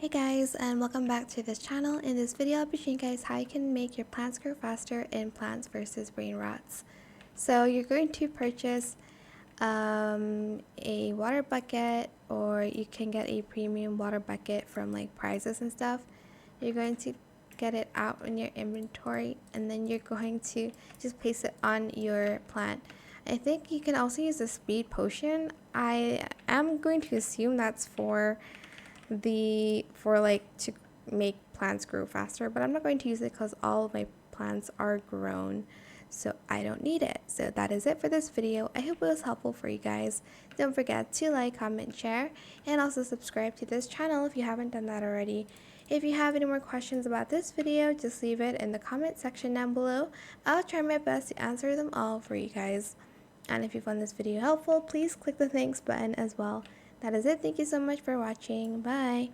Hey guys, and welcome back to this channel. In this video I'll be showing you guys how you can make your plants grow faster in Plants vs. Brainrots. So you're going to purchase a water bucket, or you can get a premium water bucket from like Prizes and stuff. You're going to get it out in your inventory, and then you're going to just place it on your plant. I think you can also use a speed potion. I am going to assume that's for to make plants grow faster, but I'm not going to use it because all of my plants are grown, so I don't need it. So that is it for this video. I hope it was helpful for you guys. Don't forget to like, comment, share, and also subscribe to this channel if you haven't done that already. If you have any more questions about this video, just leave it in the comment section down below. I'll try my best to answer them all for you guys. And if you found this video helpful, please click the thanks button as well. That is it. Thank you so much for watching. Bye.